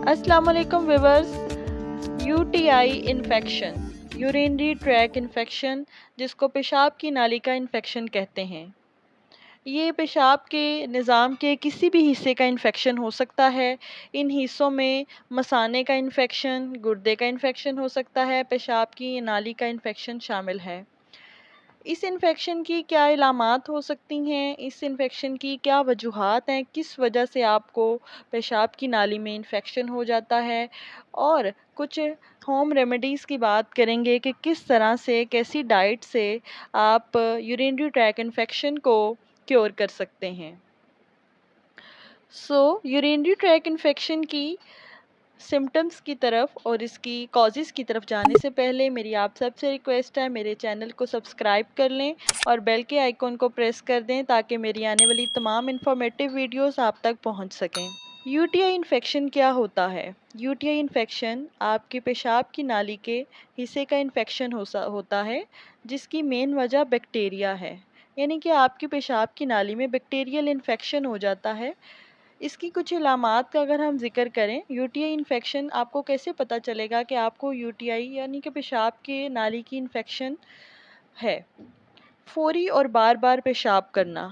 अस्सलाम वालेकुम viewers. UTI infection, urinary track infection, जिसको पेशाब की नाली का इन्फेक्शन कहते हैं। ये पेशाब के निज़ाम के किसी भी हिस्से का इन्फेक्शन हो सकता है। इन हिस्सों में मसाने का इन्फेक्शन, गुर्दे का इन्फेक्शन हो सकता है, पेशाब की नाली का इन्फेक्शन शामिल है। इस इन्फेक्शन की क्या इलामात हो सकती हैं, इस इन्फेक्शन की क्या वजूहात हैं, किस वजह से आपको पेशाब की नाली में इन्फेक्शन हो जाता है, और कुछ होम रेमेडीज़ की बात करेंगे कि किस तरह से, कैसी डाइट से आप यूरिनरी ट्रैक इन्फेक्शन को क्योर कर सकते हैं। यूरिनरी ट्रैक इन्फेक्शन की सिम्टम्स की तरफ और इसकी कॉजेज़ की तरफ जाने से पहले मेरी आप सबसे रिक्वेस्ट है, मेरे चैनल को सब्सक्राइब कर लें और बेल के आइकन को प्रेस कर दें ताकि मेरी आने वाली तमाम इन्फॉर्मेटिव वीडियोस आप तक पहुंच सकें। यूटीआई इन्फेक्शन क्या होता है? यूटीआई इन्फेक्शन आपके पेशाब की नाली के हिस्से का इन्फेक्शन होता है, जिसकी मेन वजह बैक्टीरिया है। यानी कि आपकी पेशाब की नाली में बैक्टीरियल इन्फेक्शन हो जाता है। इसकी कुछ इलामात का अगर हम ज़िक्र करें, यूटीआई इन्फेक्शन आपको कैसे पता चलेगा कि आपको यूटीआई यानी कि पेशाब के नाली की इन्फेक्शन है? फौरी और बार-बार पेशाब करना।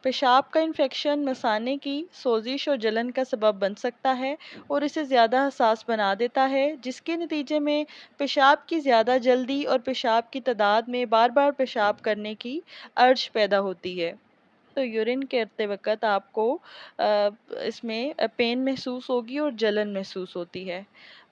पेशाब का इन्फेक्शन मसाने की सोजिश और जलन का सबब बन सकता है और इसे ज़्यादा हसास बना देता है, जिसके नतीजे में पेशाब की ज़्यादा जल्दी और पेशाब की तादाद में बार-बार पेशाब करने की अर्ज पैदा होती है। तो यूरिन करते वक़्त आपको इसमें पेन महसूस होगी और जलन महसूस होती है।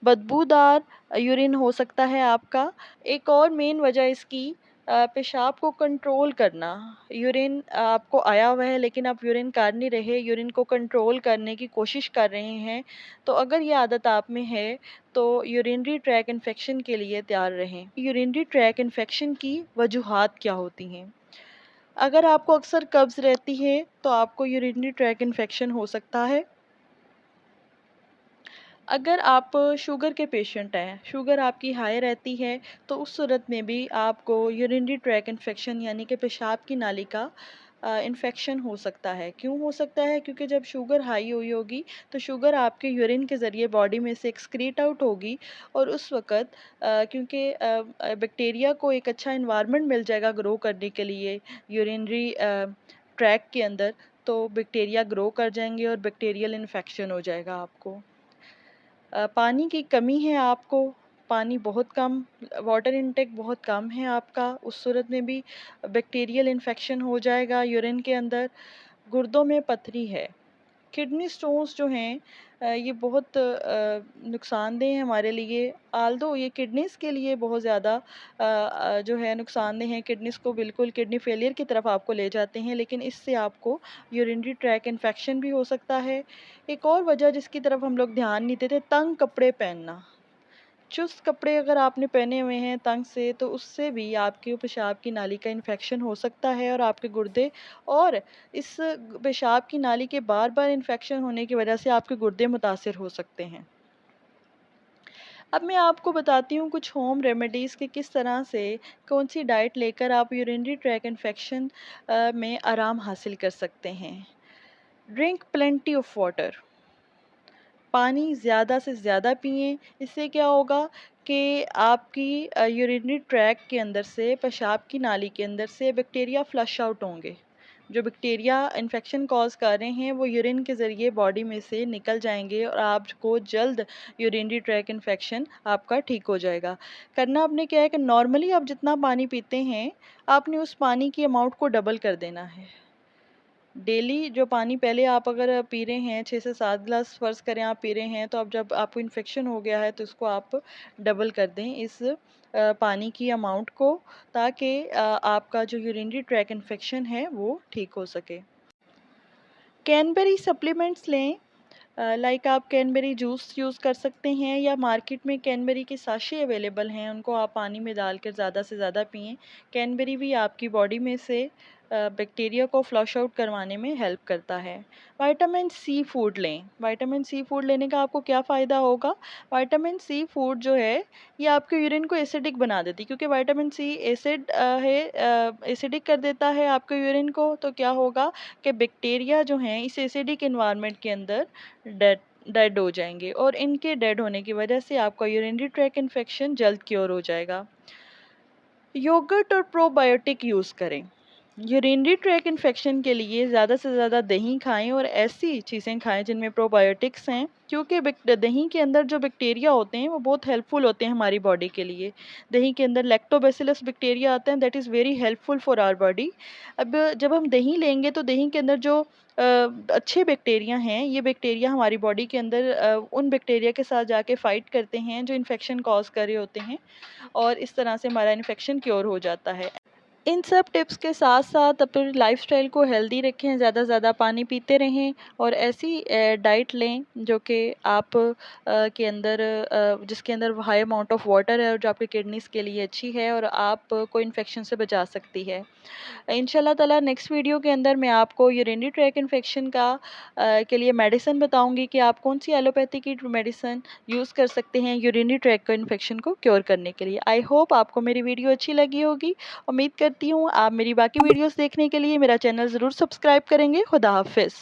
बदबूदार यूरिन हो सकता है आपका। एक और मेन वजह इसकी पेशाब को कंट्रोल करना। यूरिन आपको आया हुआ है लेकिन आप यूरिन कर नहीं रहे, यूरिन को कंट्रोल करने की कोशिश कर रहे हैं, तो अगर ये आदत आप में है तो यूरिनरी ट्रैक इन्फेक्शन के लिए तैयार रहें। यूरिनरी ट्रैक इन्फेक्शन की वजूहात क्या होती हैं? अगर आपको अक्सर कब्ज़ रहती है तो आपको यूरिनरी ट्रैक इन्फेक्शन हो सकता है। अगर आप शुगर के पेशेंट हैं, शुगर आपकी हाई रहती है, तो उस सूरत में भी आपको यूरिनरी ट्रैक इन्फेक्शन यानी कि पेशाब की नाली का इन्फेक्शन हो सकता है। क्यों हो सकता है? क्योंकि जब शुगर हाई हुई होगी तो शुगर आपके यूरिन के ज़रिए बॉडी में से एक्सक्रीट आउट होगी और उस वक़्त क्योंकि बैक्टीरिया को एक अच्छा एनवायरनमेंट मिल जाएगा ग्रो करने के लिए यूरिनरी ट्रैक के अंदर, तो बैक्टीरिया ग्रो कर जाएँगे और बैक्टीरियल इन्फेक्शन हो जाएगा आपको। पानी की कमी है आपको, पानी बहुत कम, वाटर इनटेक बहुत कम है आपका, उस सूरत में भी बैक्टीरियल इन्फेक्शन हो जाएगा यूरिन के अंदर। गुर्दों में पथरी है। किडनी स्टोन्स जो हैं ये बहुत नुकसानदेह हैं हमारे लिए। आल्दो ये किडनीज़ के लिए बहुत ज़्यादा जो है नुकसानदेह हैं, किडनीज़ को बिल्कुल किडनी फेलियर की तरफ आपको ले जाते हैं, लेकिन इससे आपको यूरिनरी ट्रैक इन्फेक्शन भी हो सकता है। एक और वजह जिसकी तरफ हम लोग ध्यान नहीं देते, तंग कपड़े पहनना। चुस्त कपड़े अगर आपने पहने हुए हैं तंग से, तो उससे भी आपके पेशाब की नाली का इन्फेक्शन हो सकता है और आपके गुर्दे, और इस पेशाब की नाली के बार-बार इन्फेक्शन होने की वजह से आपके गुर्दे मुतासिर हो सकते हैं। अब मैं आपको बताती हूँ कुछ होम रेमेडीज़ कि किस तरह से, कौन-सी डाइट लेकर आप यूरिनरी ट्रैक इन्फेक्शन में आराम हासिल कर सकते हैं। Drink plenty of water. पानी ज़्यादा से ज़्यादा पिएँ, इससे क्या होगा कि आपकी यूरिनरी ट्रैक के अंदर से, पेशाब की नाली के अंदर से बैक्टीरिया फ्लश आउट होंगे। जो बैक्टीरिया इन्फेक्शन कॉज़ कर रहे हैं वो यूरिन के ज़रिए बॉडी में से निकल जाएँगे और आपको जल्द यूरिनरी ट्रैक इन्फेक्शन आपका ठीक हो जाएगा। करना आपने क्या है कि नॉर्मली आप जितना पानी पीते हैं, आपने उस पानी की अमाउंट को डबल कर देना है। डेली जो पानी पहले आप अगर पी रहे हैं 6 से 7 ग्लास फ़र्ज़ करें आप पी रहे हैं, तो अब जब आपको इन्फेक्शन हो गया है तो इसको आप डबल कर दें इस पानी की अमाउंट को, ताकि आपका जो यूरिनरी ट्रैक इन्फेक्शन है वो ठीक हो सके। कैनबेरी सप्लीमेंट्स लें। लाइक आप कैनबेरी जूस यूज़ कर सकते हैं या मार्केट में कैनबेरी के साशे अवेलेबल हैं, उनको आप पानी में डालकर ज़्यादा से ज़्यादा पिएँ। कैनबेरी भी आपकी बॉडी में से बैक्टीरिया को फ्लश आउट करवाने में हेल्प करता है। विटामिन सी फूड लें। विटामिन सी फूड लेने का आपको क्या फ़ायदा होगा? विटामिन सी फूड जो है ये आपके यूरिन को एसिडिक बना देती है, क्योंकि विटामिन सी एसिड एसिडिक कर देता है आपके यूरिन को, तो क्या होगा कि बैक्टीरिया जो हैं इस एसिडिक एनवायरनमेंट के अंदर डेड डेड हो जाएंगे और इनके डेड होने की वजह से आपका यूरिनरी ट्रैक इन्फेक्शन जल्द क्योर हो जाएगा। योगर्ट और प्रोबायोटिक यूज़ करें। यूरिनरी ट्रैक इन्फेक्शन के लिए ज़्यादा से ज़्यादा दही खाएं और ऐसी चीज़ें खाएं जिनमें प्रोबायोटिक्स हैं, क्योंकि दही के अंदर जो बैक्टीरिया होते हैं वो बहुत हेल्पफुल होते हैं हमारी बॉडी के लिए। दही के अंदर लैक्टोबैसिलस बैक्टीरिया आते हैं, that is very helpful for our body. अब जब हम दही लेंगे तो दही के अंदर जो अच्छे बैक्टीरिया हैं, ये बैक्टीरिया हमारी बॉडी के अंदर उन बैक्टीरिया के साथ जाके फ़ाइट करते हैं जो इन्फेक्शन कॉज कर रहे होते हैं, और इस तरह से हमारा इन्फेक्शन क्योर हो जाता है। इन सब टिप्स के साथ-साथ अपनी लाइफ़स्टाइल को हेल्दी रखें, ज़्यादा से ज़्यादा पानी पीते रहें और ऐसी डाइट लें जो कि आप के अंदर जिसके अंदर हाई अमाउंट ऑफ वाटर है और जो आपकी किडनीज़ के लिए अच्छी है और आपको इन्फेक्शन से बचा सकती है। इंशाल्लाह ताला नेक्स्ट वीडियो के अंदर मैं आपको यूरिनरी ट्रैक इन्फेक्शन का के लिए मेडिसिन बताऊँगी कि आप कौन-सी एलोपैथी की मेडिसिन यूज़ कर सकते हैं यूरिनरी ट्रैक का इन्फेक्शन को क्योर करने के लिए। आई होप आपको मेरी वीडियो अच्छी लगी होगी। उम्मीद करती हूँ आप मेरी बाकी वीडियोस देखने के लिए मेरा चैनल ज़रूर सब्सक्राइब करेंगे। खुदा हाफ़िज़।